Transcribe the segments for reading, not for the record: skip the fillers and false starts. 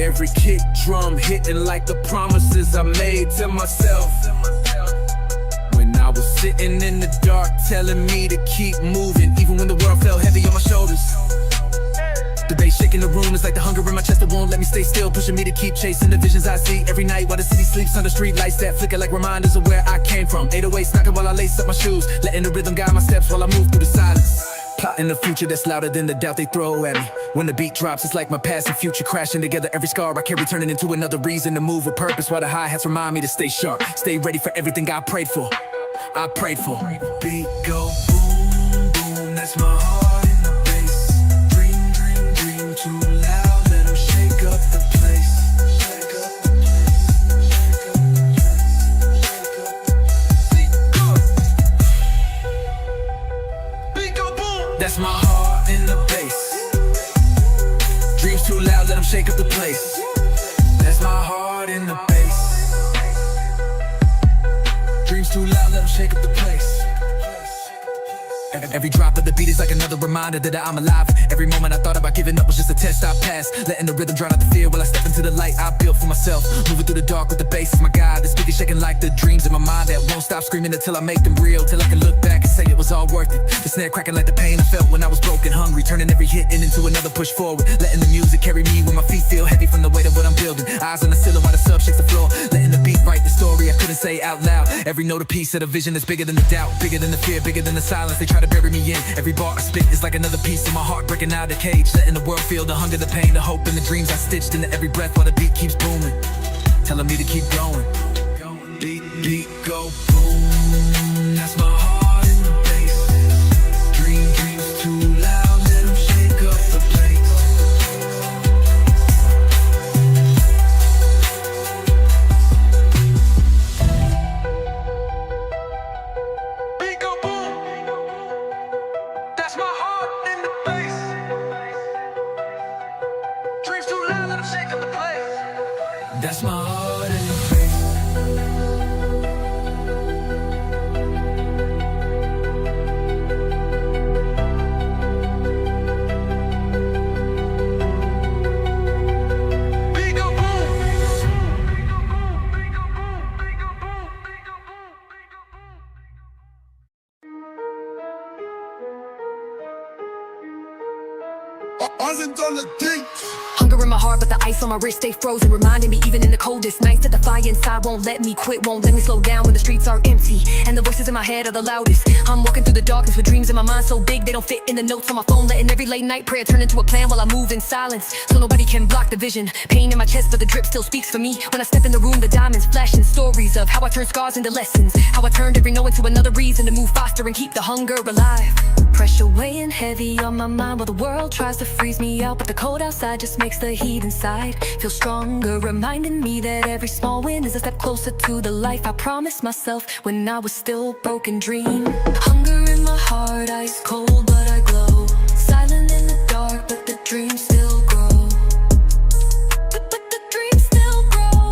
Every kick drum hitting like the promises I made to myself. When I was sitting in the dark, telling me to keep moving, even when the world felt heavy on my shoulders. The bass shaking the room is like the hunger in my chest that won't let me stay still, pushing me to keep chasing the visions I see every night while the city sleeps under street lights that flicker like reminders of where I came from. 808s knocking while I lace up my shoes, letting the rhythm guide my steps while I move through the silence. Plotting a future that's louder than the doubt they throw at me. When the beat drops, it's like my past and future crashing together. Every scar I carry turning into another reason to move with purpose, while the hi-hats remind me to stay sharp, stay ready for everything I prayed for. Beat go boom, boom, that's my heart in the bass. Dream, dream, dream, too loud, let them shake up the place. Shake up the place. Beat go boom, that's my heart in the bass. Dreams too loud, let them shake up the place. That's my heart in the bass. Dreams too loud, let them shake up the place. Every drop of the beat is like another reminder that I'm alive. Every moment I thought about giving up was just a test I passed, letting the rhythm drown out the fear while I step into the light I built for myself. Moving through the dark with the bass is my guide. The speaker shaking like the dreams in my mind that won't stop screaming until I make them real, till I can look back and say it was all worth it. The snare cracking like the pain I felt when I was broken, hungry, turning every hit into another push forward, letting the music carry me when my feet feel heavy from the weight of what I'm building. Eyes on the ceiling while the sub shakes the floor, letting the beat write the story I couldn't say out loud. Every note a piece of the vision is bigger than the doubt, bigger than the fear, bigger than the silence they try to bury me in. Every bar I spit is like another piece of my heart breaking out of the cage, letting the world feel the hunger, the pain, the hope, and the dreams I stitched into every breath while the beat keeps booming, telling me to keep going. Beat go boom, that's my heart in the bass. Dreams too loud, let them shake up the place. Beat go boom, that's my heart in the bass. Dreams too loud, let them shake up the place. That's my heart in the bass. Beat go boom. Hunger in my heart, but the ice on my wrist stay frozen, reminding me even in the coldest nights that the fire inside won't let me quit, won't let me slow down when the streets are empty and the voices in my head are the loudest. I'm walking through the darkness with dreams in my mind so big they don't fit in the notes on my phone, letting every late night prayer turn into a plan while I move in silence so nobody can block the vision. Pain in my chest, but the drip still speaks for me. When I step in the room, the diamonds flashing stories of how I turned scars into lessons, how I turned every no into another reason to move faster and keep the hunger alive. Pressure weighing heavy on my mind while the world tries to freeze me out, but the cold outside just makes the heat inside feel stronger, reminding me that every small win is a step closer to the life I promised myself when I was still a broken dream. Hunger in my heart, ice cold but I glow, silent in the dark but the dream still grow. But the dream still grow.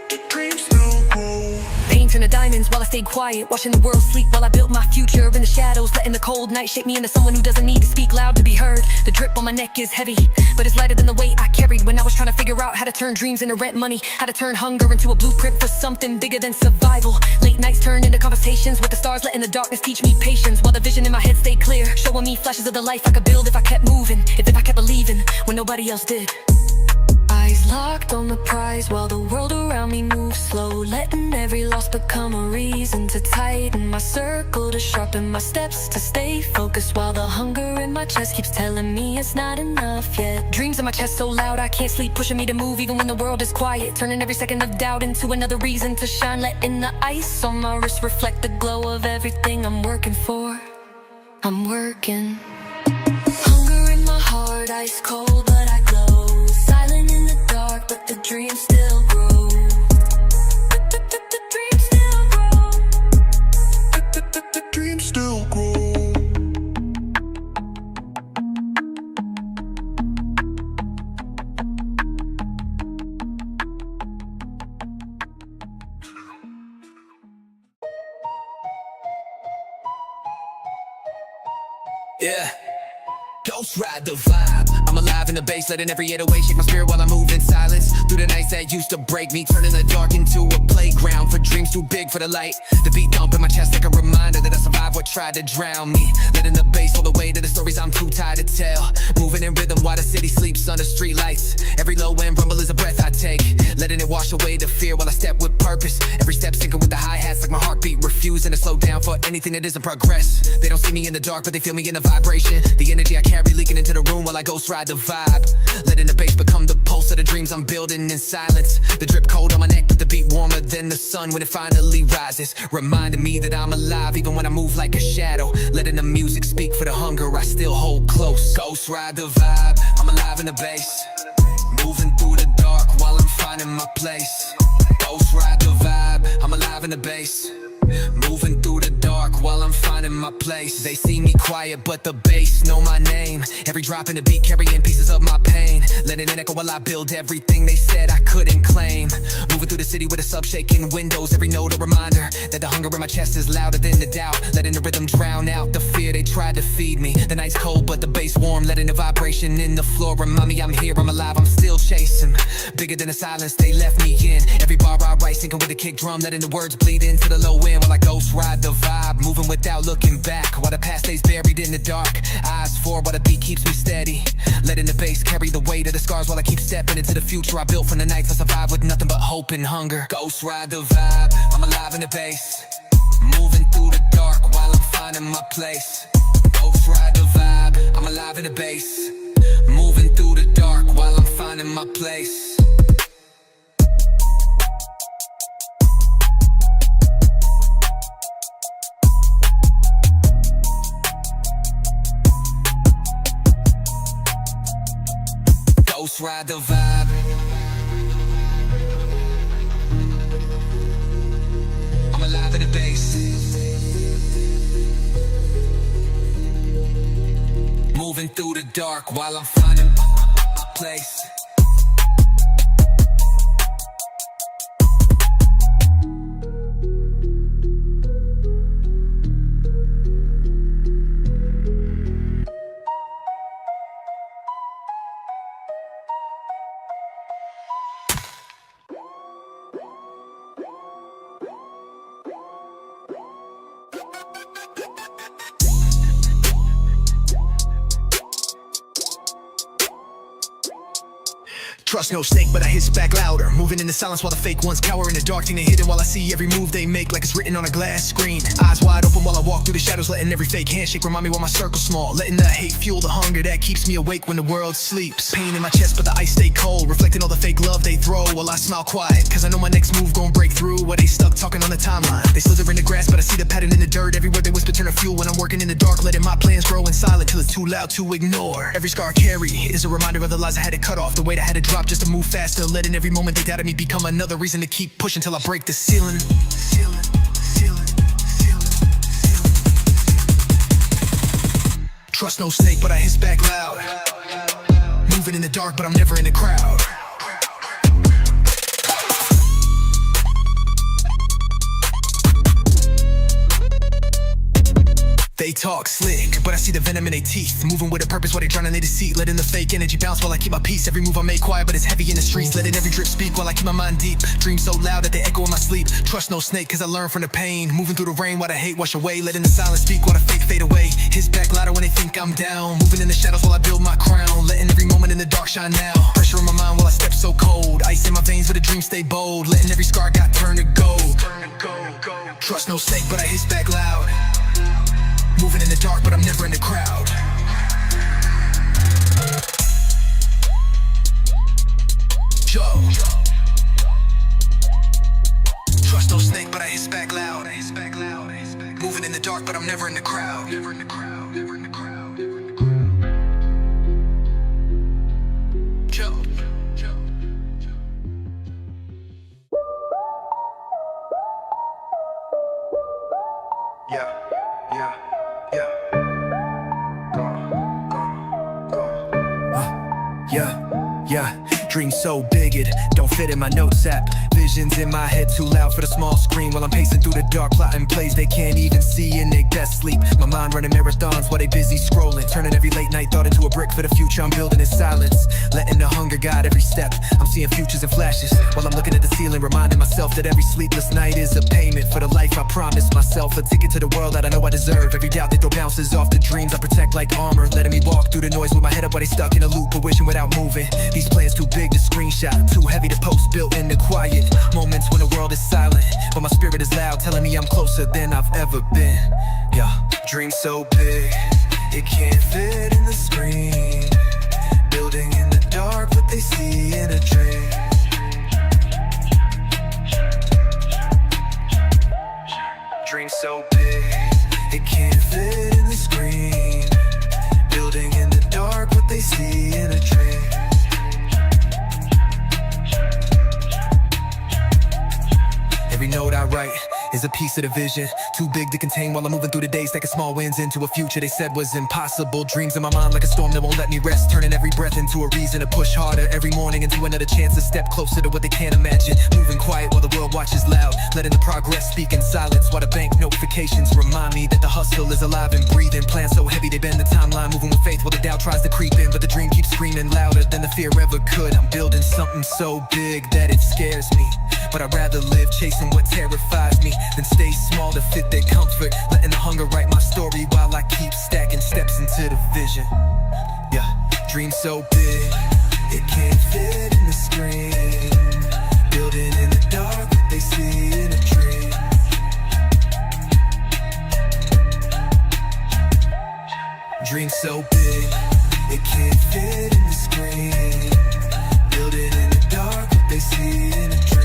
The dream still grow. Pain turned to diamonds while I stayed quiet, watching the world sleep while I built my future in the shadows, letting the cold night shape me into someone who doesn't need to speak loud to be heard. The drip on my neck is heavy, but it's lighter than the weight I carried when I was trying to figure out how to turn dreams into rent money, how to turn hunger into a blueprint for something bigger than survival. Late nights turn into conversations with the stars, letting the darkness teach me patience while the vision in my head stayed clear, showing me flashes of the life I could build if I kept moving, if I kept believing when nobody else did. Eyes locked on the prize while the world around me moves slow, letting every loss become a reason to tighten my circle, to sharpen my steps, to stay focused while the hunger in my chest keeps telling me it's not enough yet. Dreams in my chest so loud I can't sleep, pushing me to move even when the world is quiet, turning every second of doubt into another reason to shine, letting the ice on my wrist reflect the glow of everything I'm working for. I'm working. Hunger in my heart, ice cold but I glow, silent in the dark but the dream still grow. The dream still grow. The dream still grow. Yeah. Go Ghost ride the vibe. I'm alive in the bass, letting every 808 shake my spirit while I move in silence. Through the nights that used to break me, turning the dark into a playground for dreams too big for the light. The beat thump in my chest like a reminder that I survived what tried to drown me. Letting the bass all the way to the stories I'm too tired to tell. Moving in rhythm while the city sleeps under street lights. Every low end rumble is a breath I take, letting it wash away the fear while I step with purpose. Every step syncing with the hi-hats like my heartbeat, refusing to slow down for anything that isn't progress. They don't see me in the dark, but they feel me in the vibration. The energy I carry leaking into the room while I ghost ride the vibe. Letting the bass become the pulse of the dreams I'm building in silence. The drip cold on my neck, but the beat warmer than the sun when it finally rises. Reminding me that I'm alive even when I move like a shadow. Letting the music speak for the hunger I still hold close. Ghost ride the vibe, I'm alive in the bass. Moving through the dark while I'm finding my place. Ghost ride the vibe, I'm alive in the bass. Moving through the dark while I'm finding my place. They see me quiet, but the bass know my name. Every drop in the beat carrying pieces of my pain. Letting it echo while I build everything they said I couldn't claim. Moving through the city with a sub shaking windows. Every note a reminder that the hunger in my chest is louder than the doubt. Letting the rhythm drown out the fear they tried to feed me. The night's cold, but the bass warm. Letting the vibration in the floor remind me I'm here, I'm alive, I'm still chasing. Bigger than the silence they left me in. Every bar I write syncing with a kick drum. Letting the words bleed into the low end while I ghost ride the vibe. Moving without looking back while the past stays buried in the dark. Eyes forward while the beat keeps me steady. Letting the bass carry the weight of the scars while I keep stepping into the future I built from the nights I survived with nothing but hope and hunger. Ghost ride the vibe, I'm alive in the bass. Moving through the dark while I'm finding my place. Ghost ride the vibe, I'm alive in the bass. Moving through the dark while I'm finding my place. Ghost ride the vibe. I'm alive in the bass. Moving through the dark while I'm finding my place. Trust no snake, but I hiss back louder. Moving in the silence while the fake ones cower in the dark. Thing they hidden while I see every move they make like it's written on a glass screen. Eyes wide open while I walk through the shadows, letting every fake handshake remind me why my circle's small. Letting the hate fuel the hunger that keeps me awake when the world sleeps. Pain in my chest, but the ice stay cold, reflecting all the fake love they throw while I smile quiet, cause I know my next move gon' break through. While they stuck talking on the timeline, they slither in the grass, but I see the pattern in the dirt. Every word they whisper turn to fuel when I'm working in the dark, letting my plans grow in silence till it's too loud to ignore. Every scar I carry is a reminder of the lies I had to cut off, the weight I had to drop just to move faster. Letting every moment they doubted me become another reason to keep pushing till I break the ceiling. Trust no snake, but I hiss back loud. Moving in the dark, but I'm never in the crowd. They talk slick, but I see the venom in their teeth. Moving with a purpose while they drowning in deceit. Letting the fake energy bounce while I keep my peace. Every move I make quiet, but it's heavy in the streets. Letting every drip speak while I keep my mind deep. Dreams so loud that they echo in my sleep. Trust no snake, cause I learn from the pain. Moving through the rain while the hate wash away. Letting the silence speak while the fake fade away. His back louder when they think I'm down. Moving in the shadows while I build my crown. Letting every moment in the dark shine now. Pressure in my mind while I step so cold. Ice in my veins but the dreams stay bold. Letting every scar got turned to gold. Trust no snake, but I hiss back loud. Moving in the dark, but I'm never in the crowd. Yo. Trust no snake, but I hiss back loud. Moving in the dark, but I'm never in the crowd. Never in the crowd, never in the crowd, never in the crowd. Yo. Yeah, dream so big it don't fit in my notes app. Visions in my head too loud for the small screen while I'm pacing through the dark, plotting plays they can't even see in their best sleep. My mind running marathons while they busy scrolling, turning every late night thought into a brick for the future I'm building in silence. Letting the hunger guide every step. I'm seeing futures and flashes while I'm looking at the ceiling, reminding myself that every sleepless night is a payment for the life I promised myself. A ticket to the world that I know I deserve. Every doubt they throw bounces off the dreams I protect like armor, letting me walk through the noise with my head up while they stuck in a loop of wishing without moving. These plans too big to screenshot, too heavy to post, built in the quiet moments when the world is silent, but my spirit is loud, telling me I'm closer than I've ever been. Yeah, dream so big it can't fit in the screen, building in the dark what they see in a dream. Dream so big it can't fit in the screen, building in the dark what they see in a dream. Every note I write is a piece of the vision, too big to contain while I'm moving through the days, stacking small wins into a future they said was impossible. Dreams in my mind like a storm that won't let me rest, turning every breath into a reason to push harder every morning, into another chance to step closer to what they can't imagine. Moving quiet while the world watches loud, letting the progress speak in silence, while the bank notifications remind me that the hustle is alive and breathing. Plans so heavy they bend the timeline, moving with faith while the doubt tries to creep in, but the dream keeps screaming louder than the fear ever could. I'm building something so big that it scares me, but I'd rather live chasing what terrifies me than stay small to fit their comfort, letting the hunger write my story while I keep stacking steps into the vision. Yeah, dream so big it can't fit in the screen, building in the dark what they see in a dream. Dream so big it can't fit in the screen, building in the dark what they see in a dream.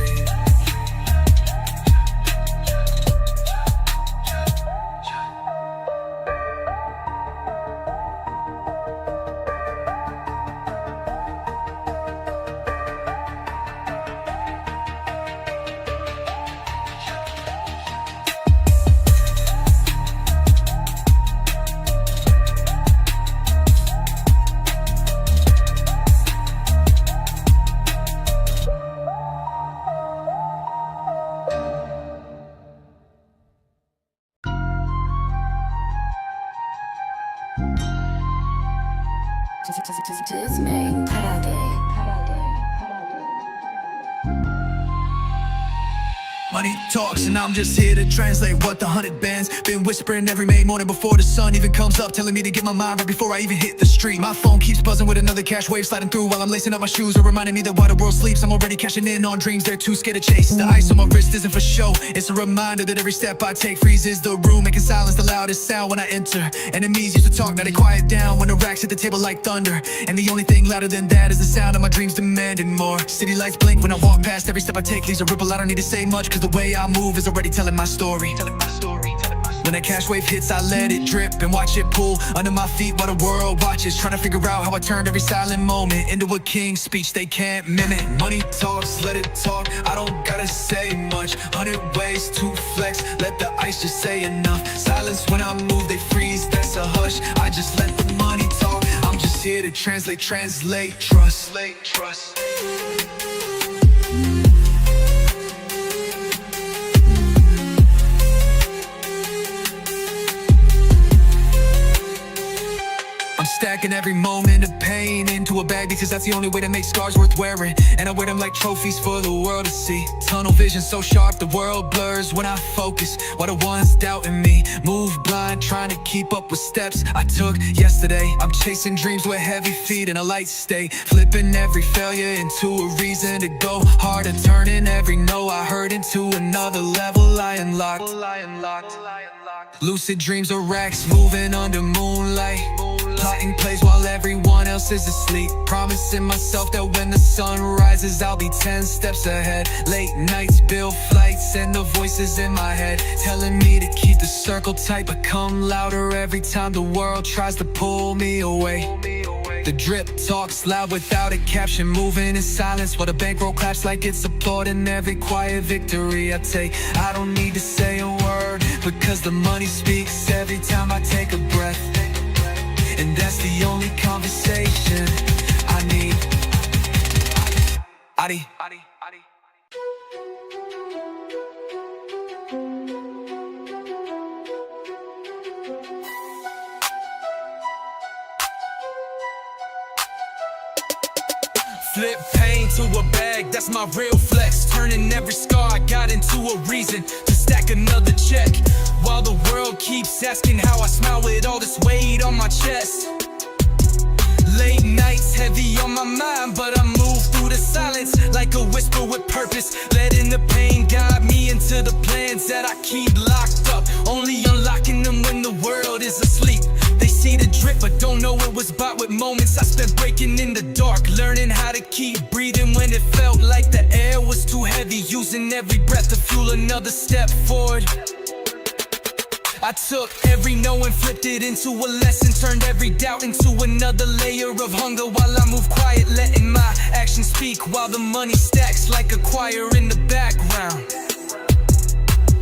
Money talks and I'm just here to translate what the 100 bands been whispering every May morning before the sun even comes up, telling me to get my mind right before I even hit the street. My phone keeps buzzing with another cash wave sliding through while I'm lacing up my shoes, or reminding me that while the world sleeps I'm already cashing in on dreams they're too scared to chase. The ice on my wrist isn't for show, it's a reminder that every step I take freezes the room, making silence the loudest sound when I enter. Enemies used to talk, now they quiet down when the racks hit the table like thunder, and the only thing louder than that is the sound of my dreams demanding more. City lights blink when I walk past, every step I take leaves a ripple. I don't need to say much cause the way I move is already telling my story. When that cash wave hits, I let it drip and watch it pull under my feet while the world watches, trying to figure out how I turned every silent moment into a king's speech they can't mimic. Money talks, let it talk, I don't gotta say much. 100 ways to flex, let the ice just say enough. Silence when I move, they freeze, that's a hush. I just let the money talk, I'm just here to translate, trust. I'm stacking every moment of pain into a bag because that's the only way to make scars worth wearing, and I wear them like trophies for the world to see. Tunnel vision so sharp the world blurs when I focus, while the ones doubting me move blind, trying to keep up with steps I took yesterday. I'm chasing dreams with heavy feet in a light state, flipping every failure into a reason to go harder, turning every no I heard into another level I unlocked. Lucid dreams are racks moving under moonlight, plotting plays while everyone else is asleep, promising myself that when the sun rises I'll be 10 steps ahead. Late nights build flights and the voices in my head telling me to keep the circle tight, but come louder every time the world tries to pull me away. The drip talks loud without a caption, moving in silence while the bankroll claps like it's applauding every quiet victory I take. I don't need to say a word because the money speaks every time I take a breath, and that's the only conversation I need. Adi. Flip pain to a bag, that's my real flex. Turning every scar I got into a reason to stack another check. While the world keeps asking how I smile with all this weight on my chest. Late nights heavy on my mind, but I move through the silence like a whisper with purpose. Letting the pain guide me into the plans that I keep locked up, only unlocking them when the world is asleep. They see the drip but don't know it was bought with moments I spent breaking in the dark, learning how to keep breathing when it felt like the air was too heavy, using every breath to fuel another step forward. I took every no and flipped it into a lesson, turned every doubt into another layer of hunger while I move quiet, letting my actions speak while the money stacks like a choir in the background.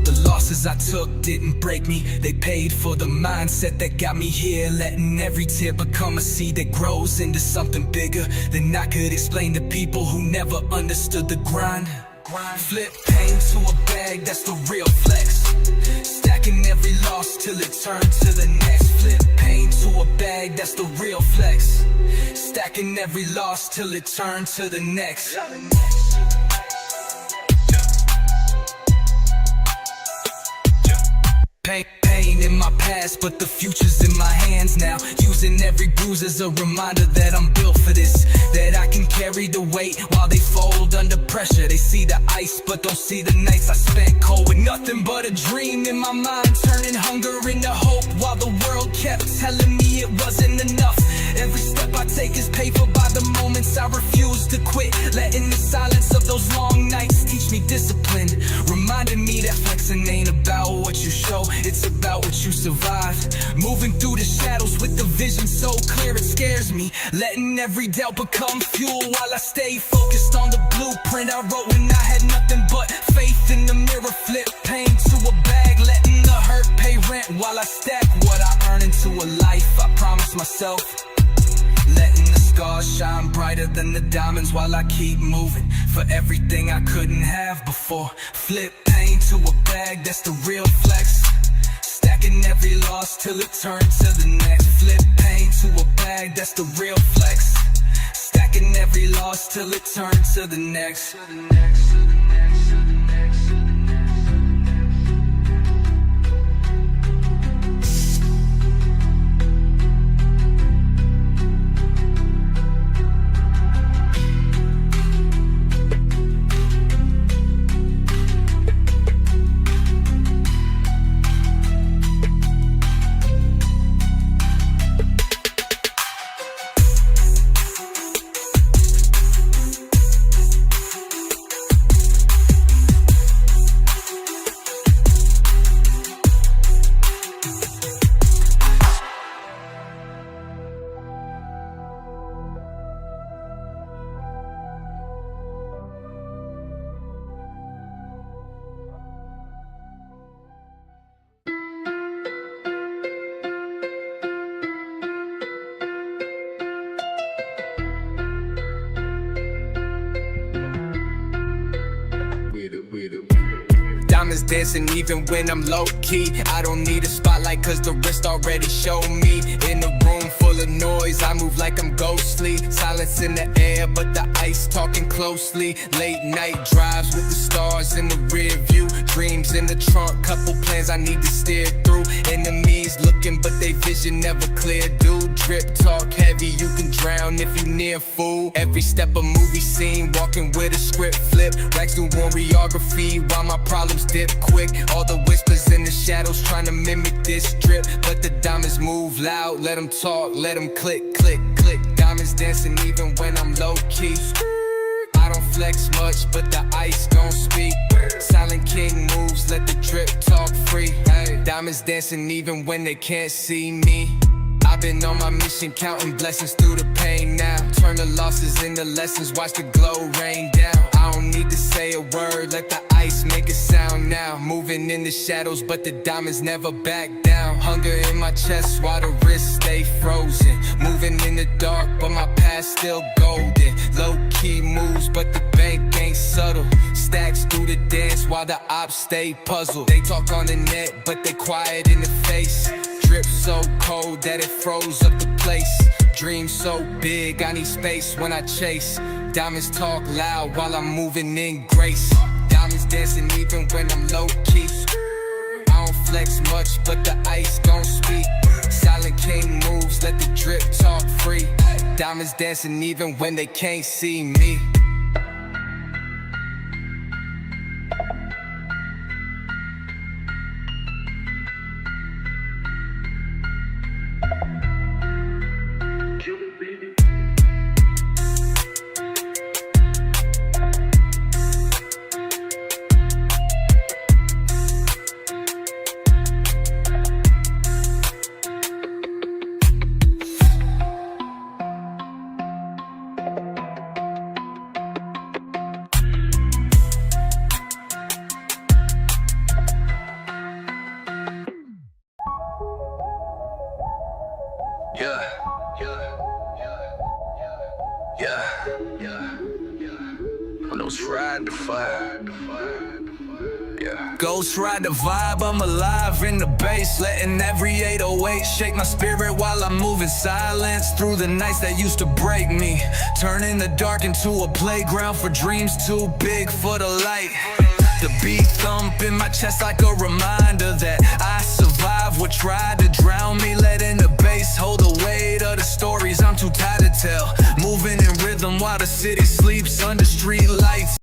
The losses I took didn't break me, they paid for the mindset that got me here, letting every tear become a seed that grows into something bigger than I could explain to people who never understood the grind. Flip pain to a bag, that's the real flex. Stacking every loss till it turns to the next. Flip pain to a bag, that's the real flex. Stacking every loss till it turns to the next. Pain in my past, but the future's in my hands now. Using every bruise as a reminder that I'm built for this, that I can carry the weight while they fold under pressure. They see the ice but don't see the nights I spent cold with nothing but a dream in my mind, turning hunger into hope while the world kept telling me it wasn't enough. Every step I take is paid for by the moments I refuse to quit, letting the silence of those long nights teach me discipline, reminding me that flexing ain't about what you show, it's about what you survive. Moving through the shadows with the vision so clear it scares me, letting every doubt become fuel while I stay focused on the blueprint I wrote when I had nothing but faith in the mirror. Flip pain to a bag, letting the hurt pay rent while I stack what I earn into a life I promised myself. Letting the scars shine brighter than the diamonds while I keep moving for everything I couldn't have before. Flip pain to a bag, that's the real flex. Stacking every loss till it turns to the next. Flip pain to a bag, that's the real flex. Stacking every loss till it turns to the next. Diamonds dancing even when I'm low-key. I don't need a spotlight cause the wrist already showed me. In a room full of noise, I move like I'm ghostly. Silence in the air, but the ice talking closely. Late night drives with the stars in the rear view. Dreams in the trunk, couple plans I need to steer through. Enemies looking but they vision never clear. Dude, drip talk heavy, you can drown if you near fool. Every step a movie scene, walking with a script flip. Racks do choreography while my problems dip quick. All the whispers in the shadows trying to mimic this drip, but the diamonds move loud, let them talk, let them click, click, click. Diamonds dancing even when I'm low-key. I don't flex much, but the ice gon' speak. Silent king moves, let the drip talk free. Diamonds dancing even when they can't see me. I've been on my mission, counting blessings through the pain now. Turn the losses into lessons, watch the glow rain down. I don't need to say a word, let the ice make a sound now. Moving in the shadows, but the diamonds never back down. Hunger in my chest while the wrists stay frozen. Moving in the dark, but my past still golden. Low-key moves, but the bank subtle. Stacks through the dance while the ops stay puzzled. They talk on the net, but they quiet in the face. Drip so cold that it froze up the place. Dreams so big, I need space when I chase. Diamonds talk loud while I'm moving in grace. Diamonds dancing even when I'm low-key. I don't flex much, but the ice gon' speak. Silent king moves, let the drip talk free. Diamonds dancing even when they can't see me. Ghost ride the fire. Ghost ride the vibe, I'm alive in the bass. Letting every 808 shake my spirit while I'm moving silence through the nights that used to break me. Turning the dark into a playground for dreams too big for the light. The beat thump in my chest like a reminder that I survived what tried to drown me. Letting the bass hold the weight of the stories I'm too tired to tell. Moving in rhythm while the city sleeps under street lights.